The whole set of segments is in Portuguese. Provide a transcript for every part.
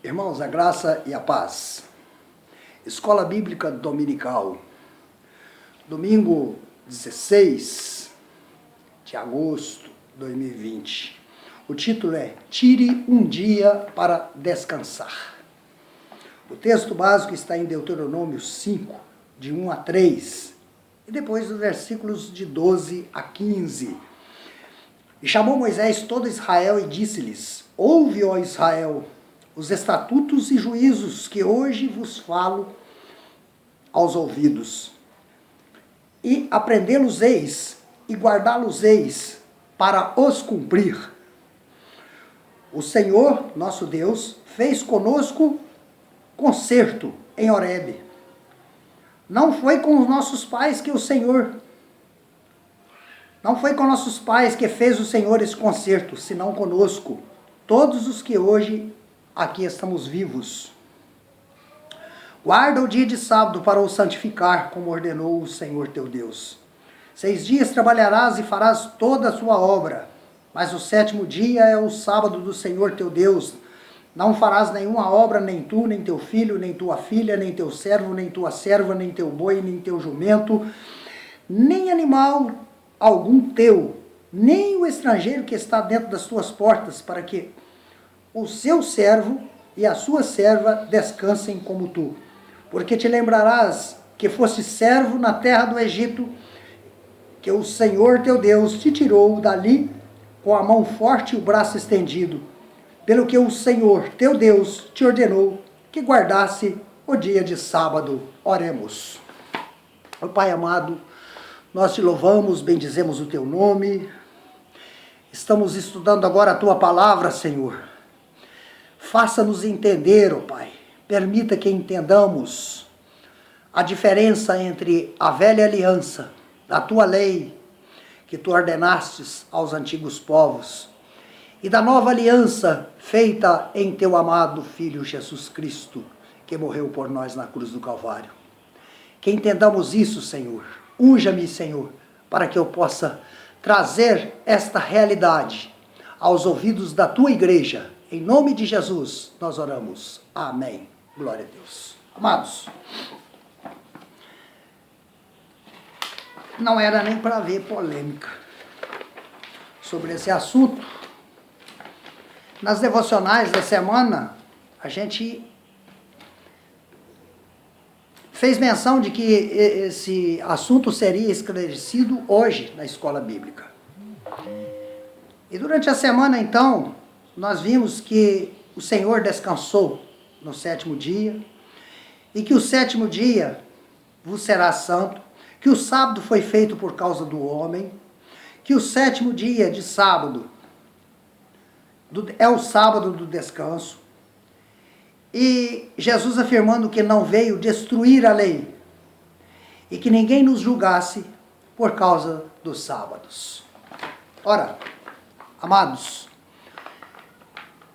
Irmãos, a graça e a paz. Escola Bíblica Dominical, domingo 16 de agosto de 2020. O título é Tire um dia para descansar. O texto básico está em Deuteronômio 5, de 1 a 3, e depois os versículos de 12 a 15. E chamou Moisés todo Israel e disse-lhes: Ouve, ó Israel, os estatutos e juízos que hoje vos falo aos ouvidos. E aprendê-los-eis e guardá-los-eis para os cumprir. O Senhor, nosso Deus, fez conosco concerto em Horebe. Não foi com os nossos pais que Não foi com nossos pais que fez o Senhor esse concerto, senão conosco, todos os que hoje aqui estamos vivos. Guarda o dia de sábado para o santificar, como ordenou o Senhor teu Deus. 6 dias trabalharás e farás toda a sua obra, mas o 7º dia é o sábado do Senhor teu Deus. Não farás nenhuma obra, nem tu, nem teu filho, nem tua filha, nem teu servo, nem tua serva, nem teu boi, nem teu jumento, nem animal algum teu, nem o estrangeiro que está dentro das tuas portas, para que o seu servo e a sua serva descansem como tu. Porque te lembrarás que foste servo na terra do Egito, que o Senhor teu Deus te tirou dali com a mão forte e o braço estendido, pelo que o Senhor teu Deus te ordenou que guardasse o dia de sábado. Oremos. Ó Pai amado, nós te louvamos, bendizemos o teu nome. Estamos estudando agora a tua palavra, Senhor. Faça-nos entender, ó Pai. Permita que entendamos a diferença entre a velha aliança, da tua lei, que tu ordenastes aos antigos povos, e da nova aliança feita em teu amado Filho Jesus Cristo, que morreu por nós na cruz do Calvário. Que entendamos isso, Senhor. Unja-me, Senhor, para que eu possa trazer esta realidade aos ouvidos da tua igreja. Em nome de Jesus, nós oramos. Amém. Glória a Deus. Amados, não era nem para haver polêmica sobre esse assunto. Nas devocionais da semana, a gente fez menção de que esse assunto seria esclarecido hoje na escola bíblica. E durante a semana, então, nós vimos que o Senhor descansou no 7º dia, e que o 7º dia vos será santo, que o sábado foi feito por causa do homem, que o 7º dia de sábado é o sábado do descanso, e Jesus afirmando que não veio destruir a lei, e que ninguém nos julgasse por causa dos sábados. Ora, amados,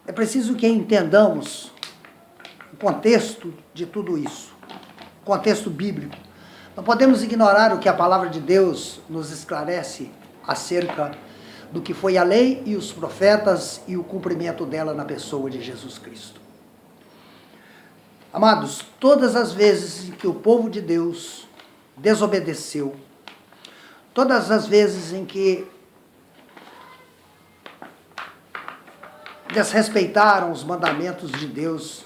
é preciso que entendamos o contexto de tudo isso, o contexto bíblico. Não podemos ignorar o que a palavra de Deus nos esclarece acerca do que foi a lei e os profetas e o cumprimento dela na pessoa de Jesus Cristo. Amados, todas as vezes em que o povo de Deus desobedeceu, todas as vezes em que desrespeitaram os mandamentos de Deus,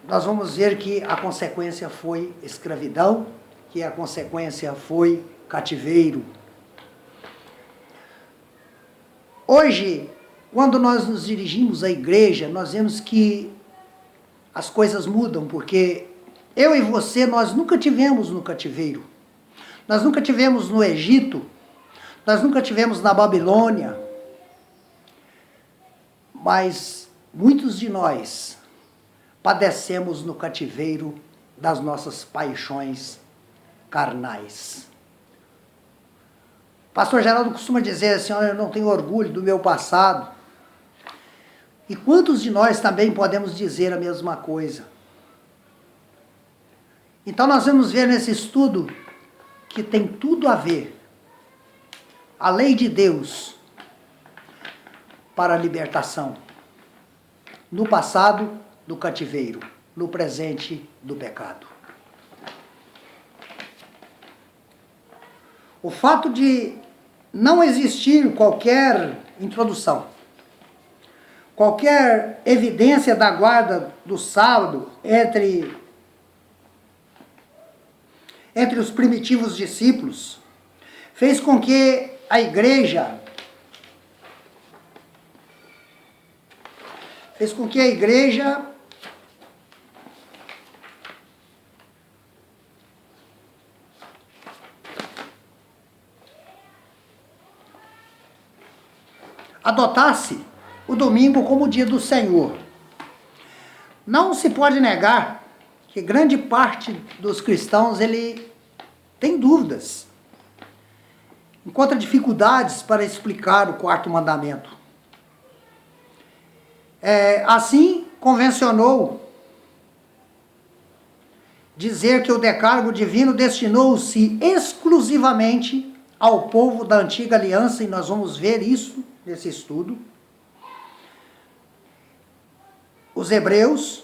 nós vamos ver que a consequência foi escravidão, que a consequência foi cativeiro. Hoje, quando nós nos dirigimos à igreja, nós vemos que as coisas mudam, porque eu e você, nós nunca tivemos no cativeiro, nós nunca tivemos no Egito, nós nunca tivemos na Babilônia, mas muitos de nós padecemos no cativeiro das nossas paixões carnais. Pastor Geraldo costuma dizer assim: eu não tenho orgulho do meu passado. E quantos de nós também podemos dizer a mesma coisa? Então nós vamos ver nesse estudo que tem tudo a ver a lei de Deus para a libertação. no passado do cativeiro, no presente do pecado. O fato de não existir qualquer introdução, qualquer evidência da guarda do sábado entre os primitivos discípulos, fez com que a igreja adotasse o domingo como o dia do Senhor. Não se pode negar que grande parte dos cristãos ele tem dúvidas, encontra dificuldades para explicar o quarto mandamento. Assim, convencionou dizer que o decálogo divino destinou-se exclusivamente ao povo da antiga aliança, e nós vamos ver isso nesse estudo. Os hebreus,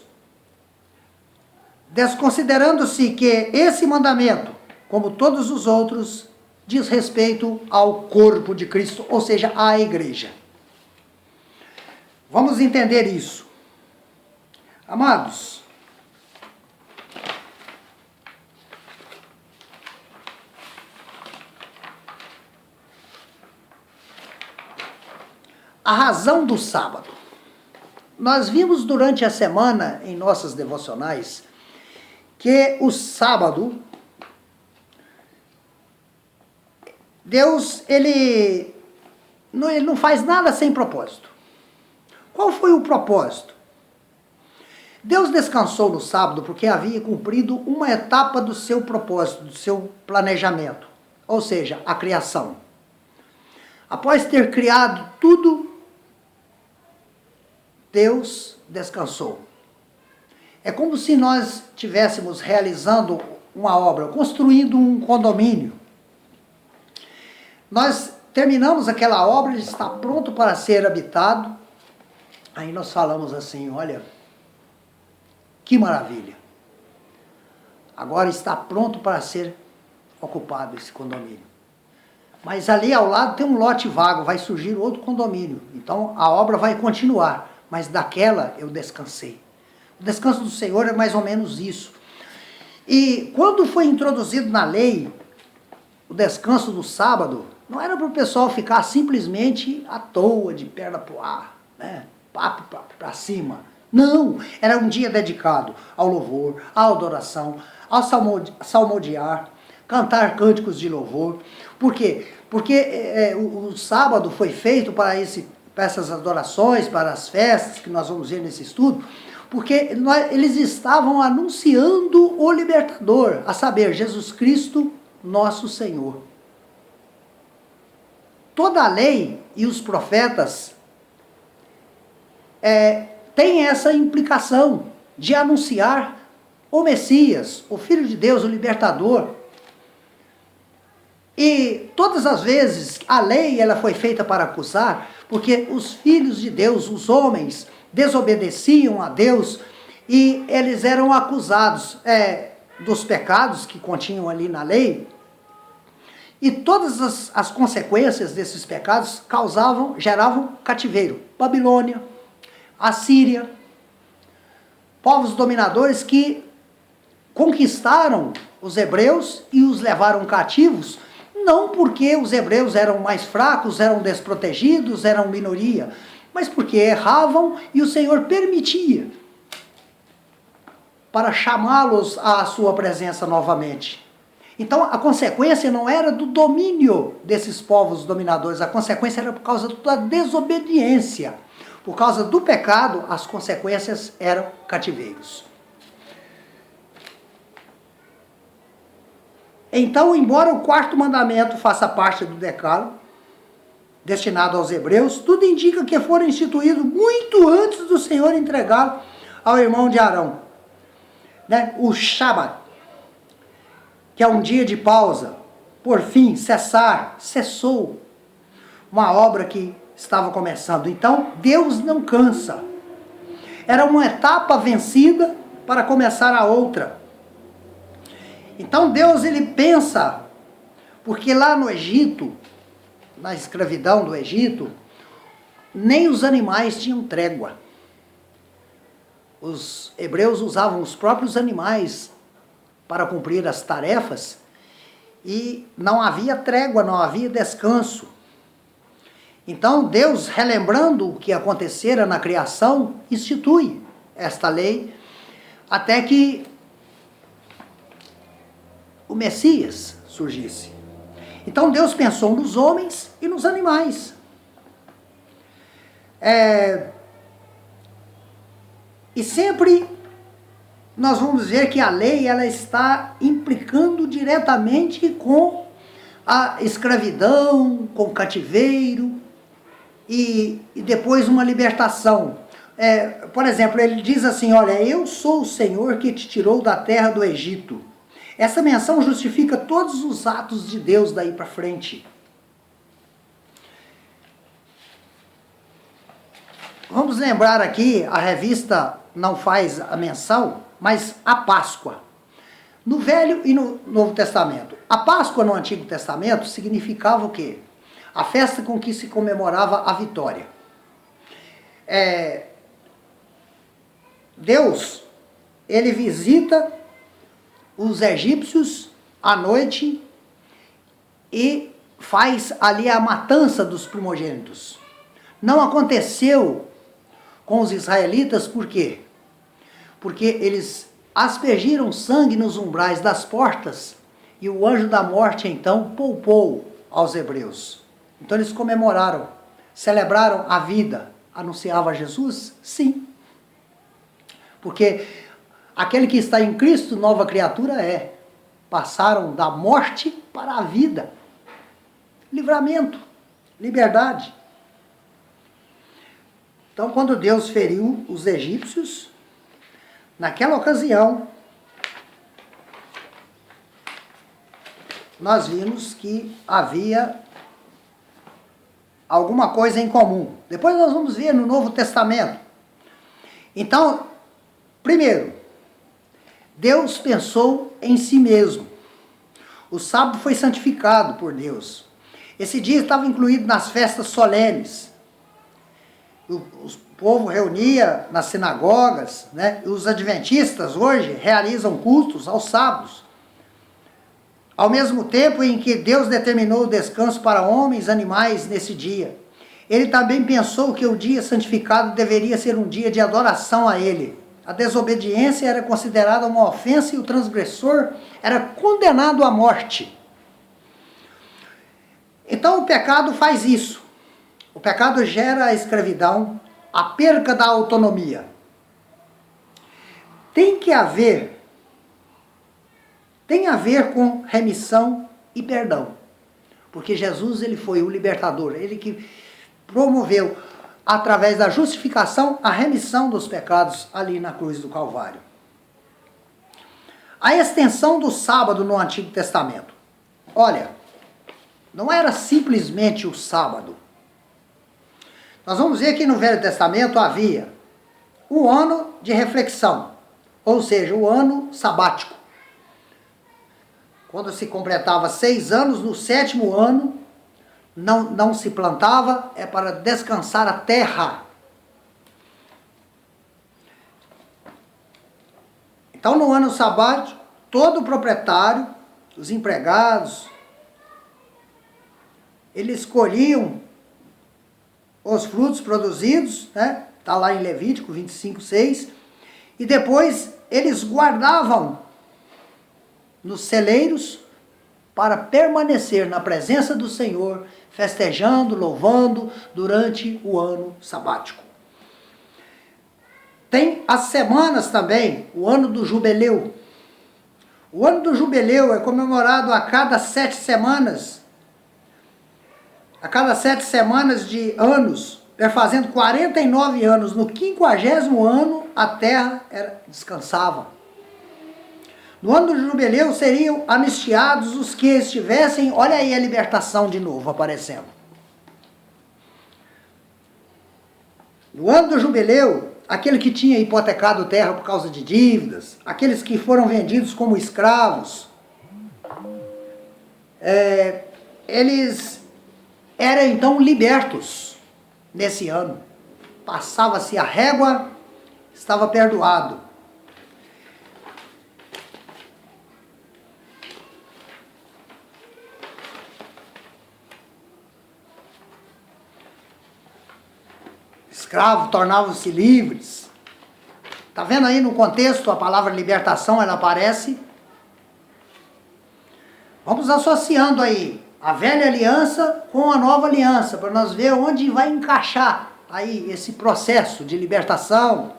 desconsiderando-se que esse mandamento, como todos os outros, diz respeito ao corpo de Cristo, ou seja, à igreja. Vamos entender isso. Amados, a razão do sábado. Nós vimos durante a semana, em nossas devocionais, que o sábado, Deus, ele não faz nada sem propósito. Qual foi o propósito? Deus descansou no sábado porque havia cumprido uma etapa do seu propósito, do seu planejamento, ou seja, a criação. Após ter criado tudo, Deus descansou. É como se nós estivéssemos realizando uma obra, construindo um condomínio. Nós terminamos aquela obra, ele está pronto para ser habitado. Aí nós falamos assim, olha, que maravilha. Agora está pronto para ser ocupado esse condomínio. Mas ali ao lado tem um lote vago, vai surgir outro condomínio. Então a obra vai continuar, mas daquela eu descansei. O descanso do Senhor é mais ou menos isso. E quando foi introduzido na lei o descanso do sábado, não era para o pessoal ficar simplesmente à toa, de perna pro ar, né? Papo para cima. Não, era um dia dedicado ao louvor, à adoração, ao salmodiar, cantar cânticos de louvor. Por quê? Porque o sábado foi feito para essas adorações, para as festas que nós vamos ver nesse estudo, porque eles estavam anunciando o libertador, a saber, Jesus Cristo, nosso Senhor. Toda a lei e os profetas têm essa implicação de anunciar o Messias, o Filho de Deus, o libertador. E todas as vezes a lei ela foi feita para acusar, porque os filhos de Deus, os homens, desobedeciam a Deus e eles eram acusados dos pecados que continham ali na lei. E todas as consequências desses pecados geravam cativeiro. Babilônia, Assíria, povos dominadores que conquistaram os hebreus e os levaram cativos, não porque os hebreus eram mais fracos, eram desprotegidos, eram minoria, mas porque erravam e o Senhor permitia para chamá-los à sua presença novamente. Então a consequência não era do domínio desses povos dominadores, a consequência era por causa da desobediência. Por causa do pecado, as consequências eram cativeiros. Então, embora o quarto mandamento faça parte do decálogo, destinado aos hebreus, tudo indica que foram instituídos muito antes do Senhor entregá-lo ao irmão de Arão. Né? O Shabat, que é um dia de pausa, por fim, cessou uma obra que estava começando. Então, Deus não cansa. Era uma etapa vencida para começar a outra. Então Deus, ele pensa, porque lá no Egito, na escravidão do Egito, nem os animais tinham trégua. Os hebreus usavam os próprios animais para cumprir as tarefas e não havia trégua, não havia descanso. Então Deus, relembrando o que acontecera na criação, institui esta lei até que o Messias surgisse. Então Deus pensou nos homens e nos animais. E sempre nós vamos ver que a lei, ela está implicando diretamente com a escravidão, com o cativeiro e depois uma libertação. Por exemplo, ele diz assim, olha, eu sou o Senhor que te tirou da terra do Egito. Essa menção justifica todos os atos de Deus daí para frente. Vamos lembrar aqui, a revista não faz a menção, mas a Páscoa. No Velho e no Novo Testamento. A Páscoa no Antigo Testamento significava o quê? A festa com que se comemorava a vitória. Deus, ele visita os egípcios à noite e faz ali a matança dos primogênitos. Não aconteceu com os israelitas, por quê? Porque eles aspergiram sangue nos umbrais das portas e o anjo da morte então poupou aos hebreus. Então eles comemoraram, celebraram a vida. Anunciava Jesus? Sim. Porque aquele que está em Cristo, nova criatura é. Passaram da morte para a vida. Livramento, liberdade. Então, quando Deus feriu os egípcios, naquela ocasião, nós vimos que havia alguma coisa em comum. Depois nós vamos ver no Novo Testamento. Então, primeiro, Deus pensou em si mesmo. O sábado foi santificado por Deus. Esse dia estava incluído nas festas solenes. O povo reunia nas sinagogas, né? Os adventistas hoje realizam cultos aos sábados. Ao mesmo tempo em que Deus determinou o descanso para homens e animais nesse dia, ele também pensou que o dia santificado deveria ser um dia de adoração a ele. A desobediência era considerada uma ofensa e o transgressor era condenado à morte. Então o pecado faz isso. O pecado gera a escravidão, a perca da autonomia. Tem a ver com remissão e perdão. Porque Jesus, ele foi o libertador, ele que promoveu, através da justificação, a remissão dos pecados ali na cruz do Calvário. A extensão do sábado no Antigo Testamento. Olha, não era simplesmente o sábado. Nós vamos ver que no Velho Testamento havia o ano de reflexão, ou seja, o ano sabático. Quando se completava 6 anos, no 7º ano, não se plantava, é para descansar a terra. Então, no ano sabático, todo proprietário, os empregados, eles colhiam os frutos produzidos, né? Está lá em Levítico 25:6, e depois eles guardavam nos celeiros para permanecer na presença do Senhor, festejando, louvando durante o ano sabático. Tem as semanas também, o ano do jubileu. O ano do jubileu é comemorado a cada 7 semanas. A cada 7 semanas de anos, fazendo 49 anos, no 50º ano, a terra descansava. No ano do jubileu seriam anistiados os que estivessem, olha aí a libertação de novo aparecendo. No ano do jubileu aquele que tinha hipotecado terra por causa de dívidas, aqueles que foram vendidos como escravos, eles eram então libertos nesse ano. Passava-se a régua, estava perdoado. Escravos tornavam-se livres. Está vendo aí no contexto a palavra libertação, ela aparece? Vamos associando aí a velha aliança com a nova aliança, para nós ver onde vai encaixar aí esse processo de libertação.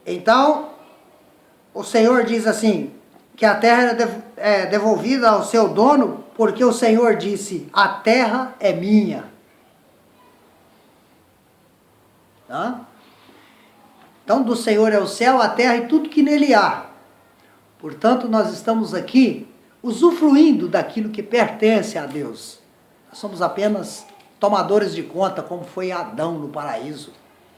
Então, o Senhor diz assim, que a terra é devolvida ao seu dono, porque o Senhor disse, a terra é minha. Tá? Então, do Senhor é o céu, a terra e tudo que nele há. Portanto, nós estamos aqui usufruindo daquilo que pertence a Deus. Nós somos apenas tomadores de conta, como foi Adão no paraíso.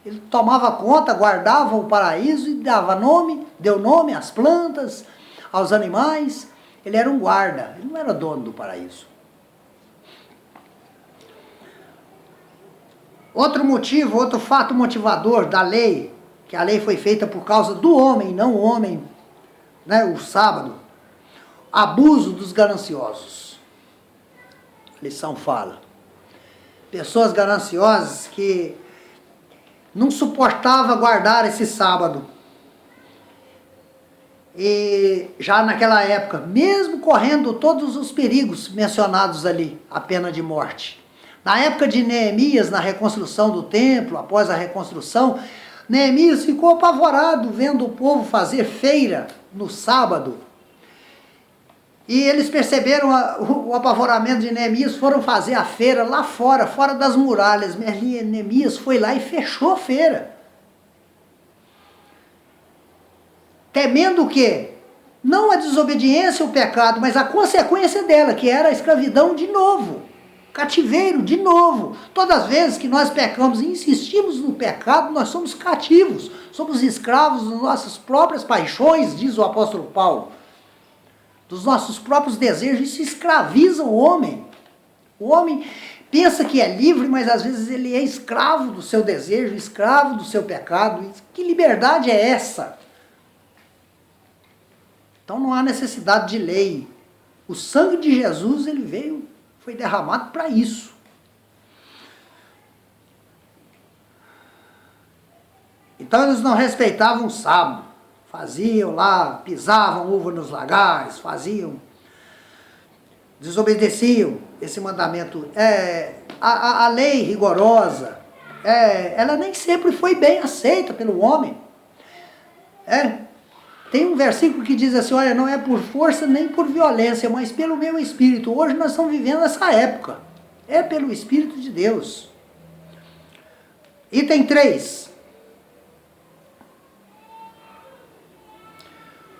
Ele tomava conta, guardava o paraíso e dava nome, deu nome às plantas, aos animais. Ele era um guarda, ele não era dono do paraíso. Outro motivo, outro fato motivador da lei, que a lei foi feita por causa do homem, não o homem, né, o sábado, abuso dos gananciosos. A lição fala. Pessoas gananciosas que não suportavam guardar esse sábado. E já naquela época, mesmo correndo todos os perigos mencionados ali, a pena de morte. Na época de Neemias, na reconstrução do templo, após a reconstrução, Neemias ficou apavorado vendo o povo fazer feira no sábado. E eles perceberam o apavoramento de Neemias, foram fazer a feira lá fora, fora das muralhas. Neemias foi lá e fechou a feira. Temendo o quê? Não a desobediência, o pecado, mas a consequência dela, que era a escravidão de novo. Cativeiro de novo. Todas as vezes que nós pecamos e insistimos no pecado, nós somos cativos. Somos escravos das nossas próprias paixões, diz o apóstolo Paulo. Dos nossos próprios desejos. Isso escraviza o homem. O homem pensa que é livre, mas às vezes ele é escravo do seu desejo, escravo do seu pecado. Que liberdade é essa? Então não há necessidade de lei. O sangue de Jesus, ele veio, foi derramado para isso. Então eles não respeitavam o sábado. Faziam lá, pisavam uva nos lagares, desobedeciam esse mandamento. A lei rigorosa, ela nem sempre foi bem aceita pelo homem. Tem um versículo que diz assim, olha, não é por força nem por violência, mas pelo meu Espírito. Hoje nós estamos vivendo essa época. É pelo Espírito de Deus. Item 3.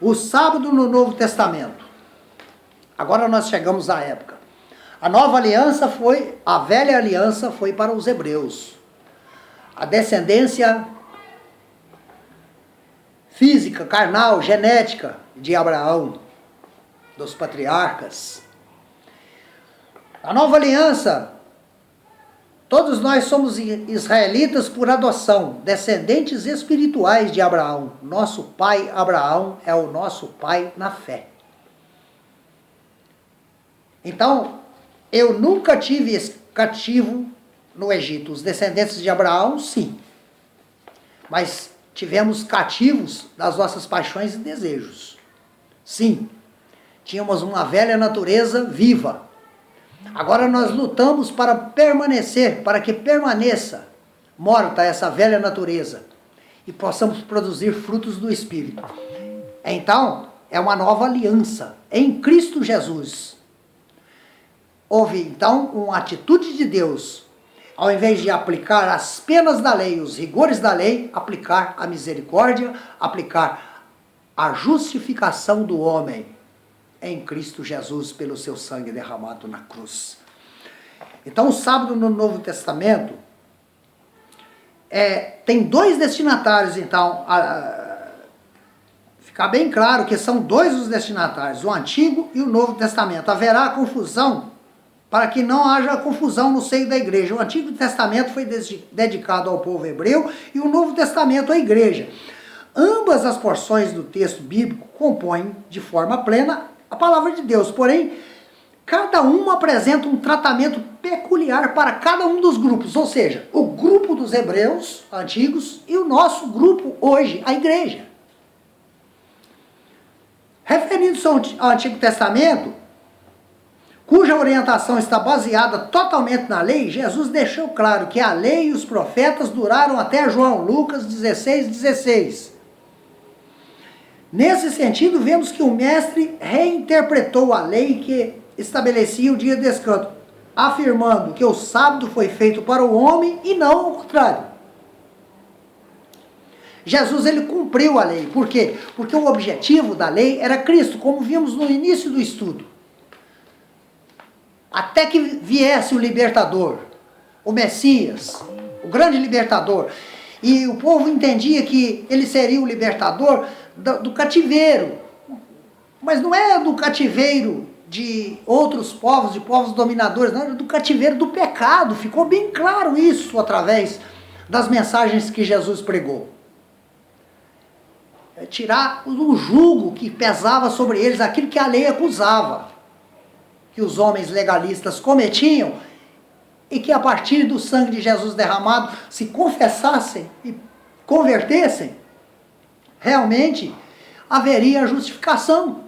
O sábado no Novo Testamento. Agora nós chegamos à época. A nova aliança a velha aliança foi para os hebreus. A descendência física, carnal, genética de Abraão, dos patriarcas. A nova aliança, todos nós somos israelitas por adoção, descendentes espirituais de Abraão. Nosso pai Abraão é o nosso pai na fé. Então, eu nunca tive cativo no Egito. Os descendentes de Abraão, sim. Mas tivemos cativos das nossas paixões e desejos. Sim, tínhamos uma velha natureza viva. Agora nós lutamos para permanecer, para que permaneça morta essa velha natureza e possamos produzir frutos do Espírito. Então, é uma nova aliança em Cristo Jesus. Houve, então, uma atitude de Deus. Ao invés de aplicar as penas da lei, os rigores da lei, aplicar a misericórdia, aplicar a justificação do homem em Cristo Jesus pelo seu sangue derramado na cruz. Então, o sábado no Novo Testamento tem dois destinatários, então, ficar bem claro que são dois os destinatários, o Antigo e o Novo Testamento. Haverá confusão, para que não haja confusão no seio da igreja. O Antigo Testamento foi dedicado ao povo hebreu e o Novo Testamento à igreja. Ambas as porções do texto bíblico compõem de forma plena a palavra de Deus, porém, cada uma apresenta um tratamento peculiar para cada um dos grupos, ou seja, o grupo dos hebreus antigos e o nosso grupo hoje, a igreja. Referindo-se ao Antigo Testamento, cuja orientação está baseada totalmente na lei, Jesus deixou claro que a lei e os profetas duraram até João, Lucas 16:16. Nesse sentido, vemos que o mestre reinterpretou a lei que estabelecia o dia de descanso, afirmando que o sábado foi feito para o homem e não o contrário. Jesus, ele cumpriu a lei. Por quê? Porque o objetivo da lei era Cristo, como vimos no início do estudo. Até que viesse o libertador, o Messias, o grande libertador. E o povo entendia que ele seria o libertador do cativeiro. Mas não é do cativeiro de outros povos, de povos dominadores, não, é do cativeiro do pecado. Ficou bem claro isso através das mensagens que Jesus pregou. É tirar o jugo que pesava sobre eles, aquilo que a lei acusava, que os homens legalistas cometiam, e que a partir do sangue de Jesus derramado, se confessassem e convertessem, realmente haveria justificação.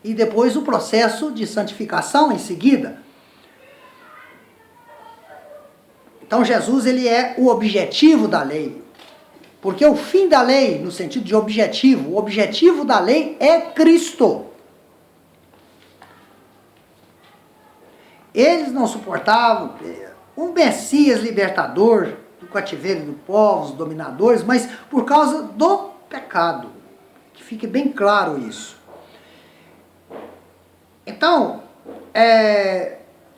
E depois o processo de santificação em seguida. Então Jesus, ele é o objetivo da lei. Porque o fim da lei, no sentido de objetivo, o objetivo da lei é Cristo. Eles não suportavam um Messias libertador do cativeiro do povo, os dominadores, mas por causa do pecado. Que fique bem claro isso. Então,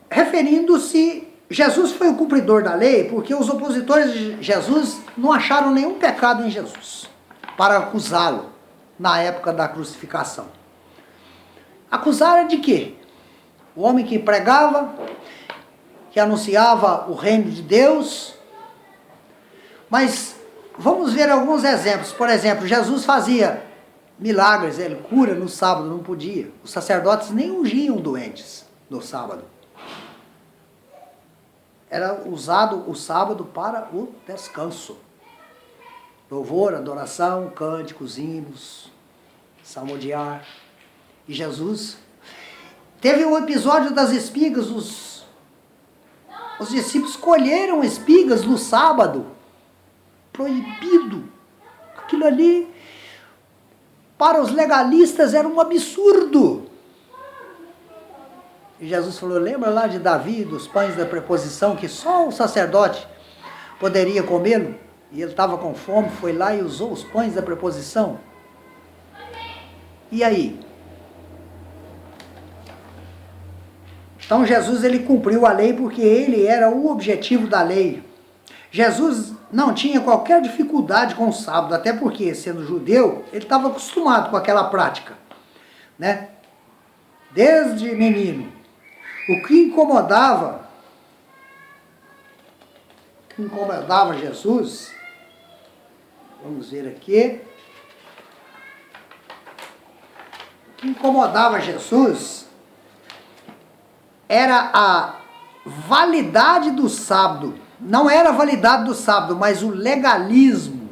referindo-se, Jesus foi o cumpridor da lei porque os opositores de Jesus não acharam nenhum pecado em Jesus para acusá-lo na época da crucificação. Acusaram de quê? O homem que pregava, que anunciava o reino de Deus. Mas vamos ver alguns exemplos. Por exemplo, Jesus fazia milagres, ele cura no sábado, não podia. Os sacerdotes nem ungiam doentes no sábado. Era usado o sábado para o descanso. Louvor, adoração, cânticos, hinos, salmodiar. E Jesus teve o episódio das espigas. Os discípulos colheram espigas no sábado. Proibido. Aquilo ali, para os legalistas, era um absurdo. E Jesus falou, lembra lá de Davi, dos pães da preposição, que só o sacerdote poderia comê-lo? E ele estava com fome, foi lá e usou os pães da preposição. E aí? Então Jesus, ele cumpriu a lei porque ele era o objetivo da lei. Jesus não tinha qualquer dificuldade com o sábado, até porque, sendo judeu, ele estava acostumado com aquela prática, né? Desde menino. O que incomodava Jesus, vamos ver aqui, o que incomodava Jesus era a validade do sábado. Não era a validade do sábado, mas o legalismo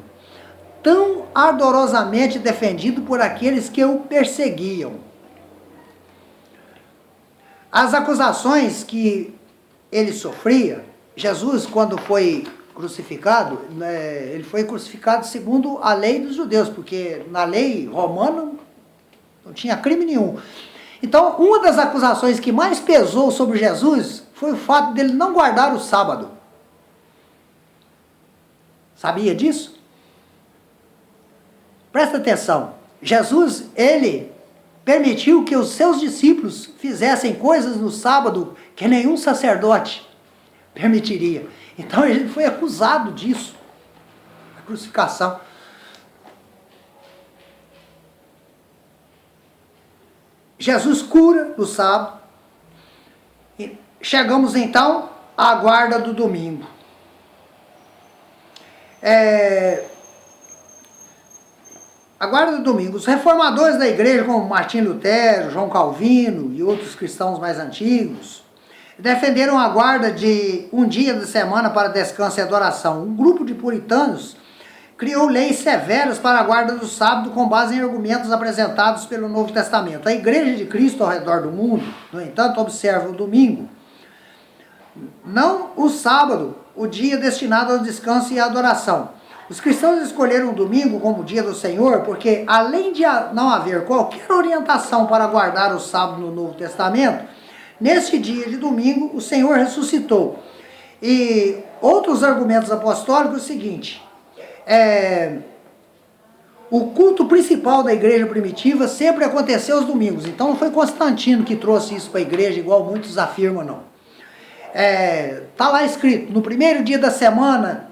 tão ardorosamente defendido por aqueles que o perseguiam. As acusações que ele sofria, Jesus, quando foi crucificado, ele foi crucificado segundo a lei dos judeus, porque na lei romana não tinha crime nenhum. Então, uma das acusações que mais pesou sobre Jesus foi o fato dele não guardar o sábado. Sabia disso? Presta atenção. Jesus, ele permitiu que os seus discípulos fizessem coisas no sábado que nenhum sacerdote permitiria. Então ele foi acusado disso, a crucificação. Jesus cura no sábado. E chegamos então à guarda do domingo. A guarda do domingo. Os reformadores da igreja, como Martim Lutero, João Calvino e outros cristãos mais antigos, defenderam a guarda de um dia da semana para descanso e adoração. Um grupo de puritanos criou leis severas para a guarda do sábado com base em argumentos apresentados pelo Novo Testamento. A Igreja de Cristo ao redor do mundo, no entanto, observa o domingo, não o sábado, o dia destinado ao descanso e à adoração. Os cristãos escolheram o domingo como dia do Senhor porque, além de não haver qualquer orientação para guardar o sábado no Novo Testamento, nesse dia de domingo o Senhor ressuscitou. E outros argumentos apostólicos é o seguinte: o culto principal da igreja primitiva sempre aconteceu aos domingos. Então não foi Constantino que trouxe isso para a igreja, igual muitos afirmam, não. Está lá escrito, no primeiro dia da semana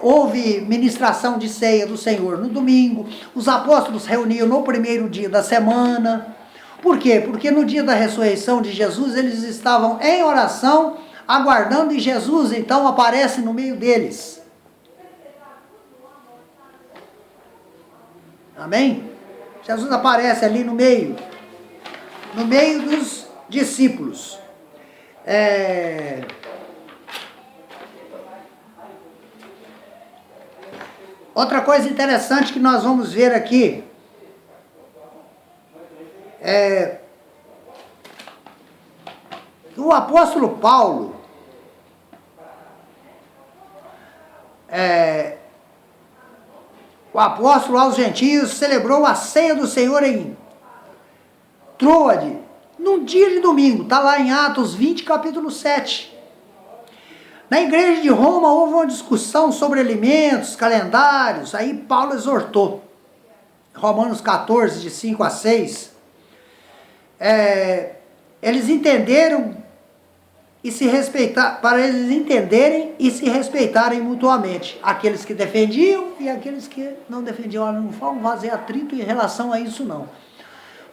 houve ministração de ceia do Senhor no domingo. Os apóstolos reuniam no primeiro dia da semana. Por quê? Porque no dia da ressurreição de Jesus eles estavam em oração, aguardando, e Jesus então aparece no meio deles. Amém? Jesus aparece ali no meio dos discípulos. Outra coisa interessante que nós vamos ver aqui o apóstolo Paulo o apóstolo aos gentios celebrou a ceia do Senhor em Troade, num dia de domingo. Está lá em Atos 20, capítulo 7. Na igreja de Roma houve uma discussão sobre alimentos, calendários. Aí Paulo exortou. Romanos 14, de 5 a 6. Eles entenderam e se respeitar, para eles entenderem e se respeitarem mutuamente. Aqueles que defendiam e aqueles que não defendiam. Não vão fazer atrito em relação a isso, não.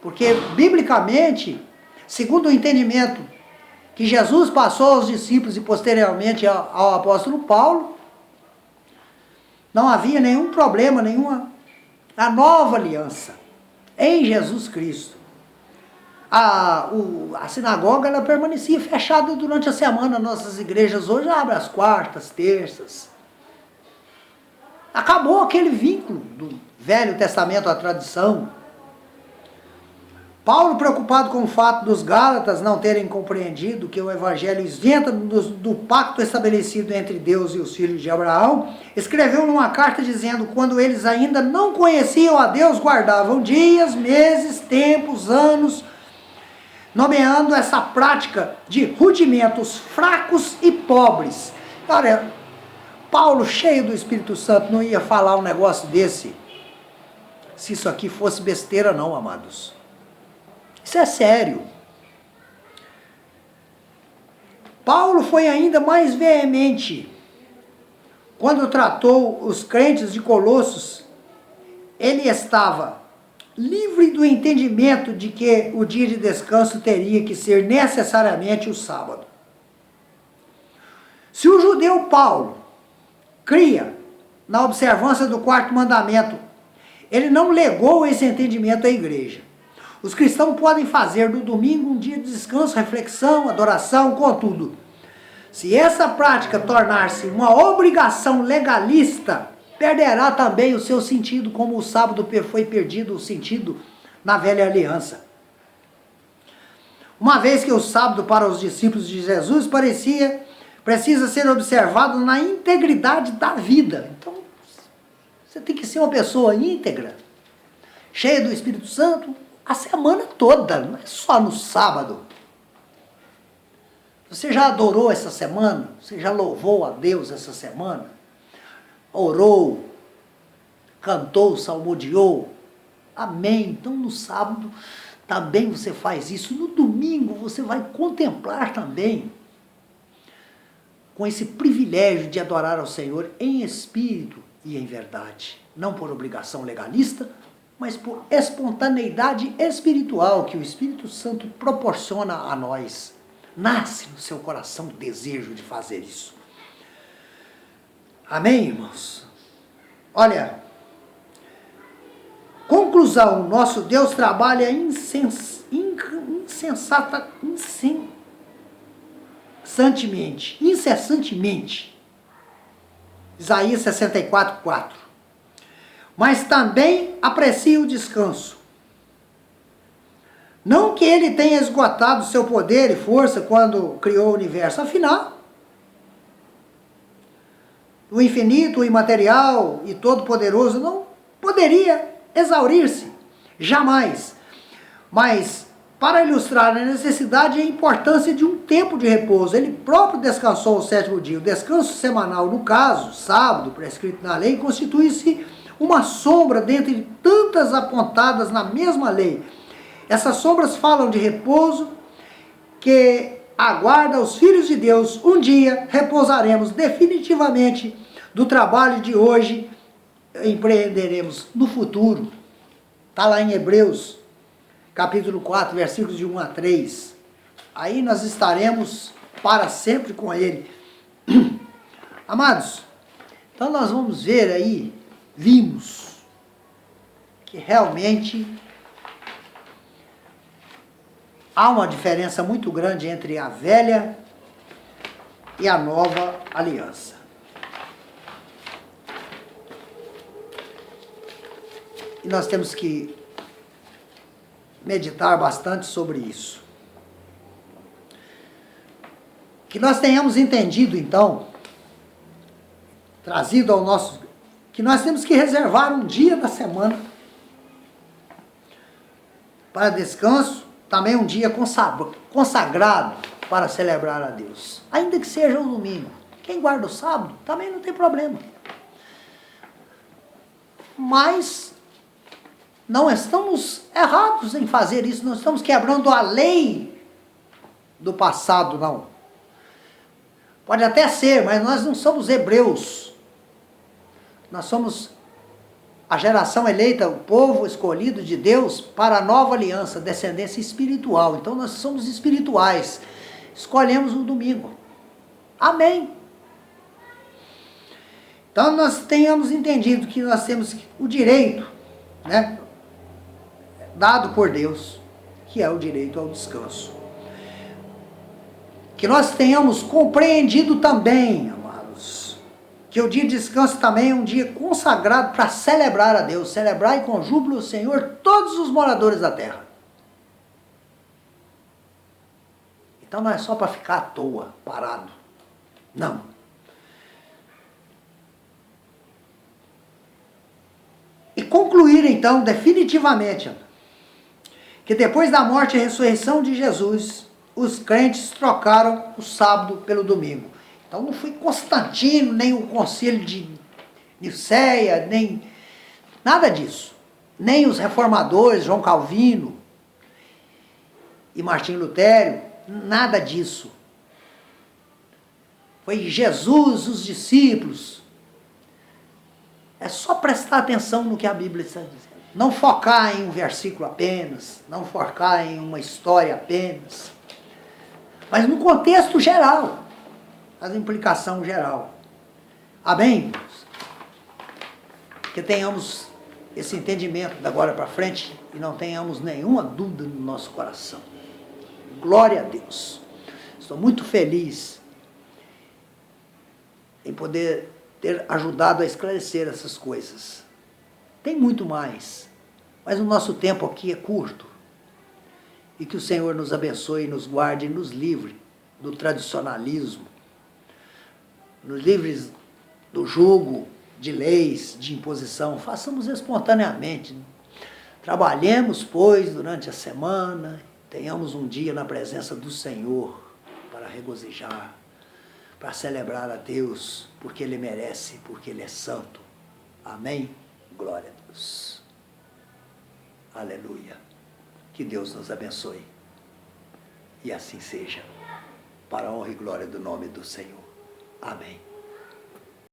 Porque, biblicamente, segundo o entendimento que Jesus passou aos discípulos e posteriormente ao apóstolo Paulo, não havia nenhum problema, a nova aliança em Jesus Cristo. A sinagoga ela permanecia fechada durante a semana. Nossas igrejas hoje abrem às quartas, terças. Acabou aquele vínculo do Velho Testamento à tradição. Paulo, preocupado com o fato dos Gálatas não terem compreendido que o Evangelho isenta do pacto estabelecido entre Deus e os filhos de Abraão, escreveu numa carta dizendo: quando eles ainda não conheciam a Deus, guardavam dias, meses, tempos, anos, nomeando essa prática de rudimentos fracos e pobres. Cara, Paulo, cheio do Espírito Santo, não ia falar um negócio desse se isso aqui fosse besteira, não, amados. Isso é sério. Paulo foi ainda mais veemente quando tratou os crentes de Colossos. Ele estava livre do entendimento de que o dia de descanso teria que ser necessariamente o sábado. Se o judeu Paulo cria na observância do quarto mandamento, ele não legou esse entendimento à igreja. Os cristãos podem fazer do domingo um dia de descanso, reflexão, adoração, contudo, se essa prática tornar-se uma obrigação legalista, perderá também o seu sentido, como o sábado foi perdido o sentido na velha aliança. Uma vez que o sábado para os discípulos de Jesus precisa ser observado na integridade da vida. Então, você tem que ser uma pessoa íntegra, cheia do Espírito Santo, a semana toda, não é só no sábado. Você já adorou essa semana? Você já louvou a Deus essa semana? Orou, cantou, salmodiou, Amém. Então no sábado também você faz isso. No domingo você vai contemplar também com esse privilégio de adorar ao Senhor em espírito e em verdade. Não por obrigação legalista, mas por espontaneidade espiritual que o Espírito Santo proporciona a nós. Nasce no seu coração o desejo de fazer isso. Amém, irmãos? Olha, conclusão, nosso Deus trabalha incessantemente. Isaías 64:4. Mas também aprecia o descanso. Não que ele tenha esgotado seu poder e força quando criou o universo, afinal, o infinito, o imaterial e todo-poderoso não poderia exaurir-se, jamais. Mas, para ilustrar a necessidade e a importância de um tempo de repouso, ele próprio descansou o sétimo dia. O descanso semanal, no caso, sábado, prescrito na lei, constitui-se uma sombra dentre tantas apontadas na mesma lei. Essas sombras falam de repouso que aguarda os filhos de Deus. Um dia repousaremos definitivamente do trabalho de hoje, empreenderemos no futuro. Está lá em Hebreus, capítulo 4, versículos de 1 a 3. Aí nós estaremos para sempre com ele. Amados, então nós vamos ver aí, vimos que realmente há uma diferença muito grande entre a velha e a nova aliança. E nós temos que meditar bastante sobre isso. Que nós tenhamos entendido, então, trazido ao nosso... que nós temos que reservar um dia da semana para descanso, também um dia consagrado para celebrar a Deus. Ainda que seja o domingo. Quem guarda o sábado, também não tem problema. Mas não estamos errados em fazer isso, não estamos quebrando a lei do passado, não. Pode até ser, mas nós não somos hebreus. Nós somos a geração eleita, o povo escolhido de Deus para a nova aliança, descendência espiritual. Então nós somos espirituais. Escolhemos o domingo. Amém. Então nós tenhamos entendido que nós temos o direito, né, dado por Deus, que é o direito ao descanso. Que nós tenhamos compreendido também, amados, que o dia de descanso também é um dia consagrado para celebrar a Deus, celebrar com júbilo o Senhor todos os moradores da terra. Então não é só para ficar à toa, parado. Não. E concluir então definitivamente que depois da morte e ressurreição de Jesus, os crentes trocaram o sábado pelo domingo. Então não foi Constantino, nem o concílio de Nicéia, nem nada disso. Nem os reformadores, João Calvino e Martim Lutero, nada disso. Foi Jesus, os discípulos. É só prestar atenção no que a Bíblia está dizendo. Não focar em um versículo apenas, não focar em uma história apenas, mas no contexto geral, a implicação geral. Amém? Que tenhamos esse entendimento da agora para frente e não tenhamos nenhuma dúvida no nosso coração. Glória a Deus. Estou muito feliz em poder ter ajudado a esclarecer essas coisas. Tem muito mais, mas o nosso tempo aqui é curto. E que o Senhor nos abençoe, nos guarde e nos livre do tradicionalismo, nos livre do jugo de leis, de imposição. Façamos espontaneamente. Trabalhemos, pois, durante a semana, tenhamos um dia na presença do Senhor para regozijar, para celebrar a Deus, porque Ele merece, porque Ele é santo. Amém? Glória a Deus. Aleluia. Que Deus nos abençoe. E assim seja, para a honra e glória do nome do Senhor. Amém.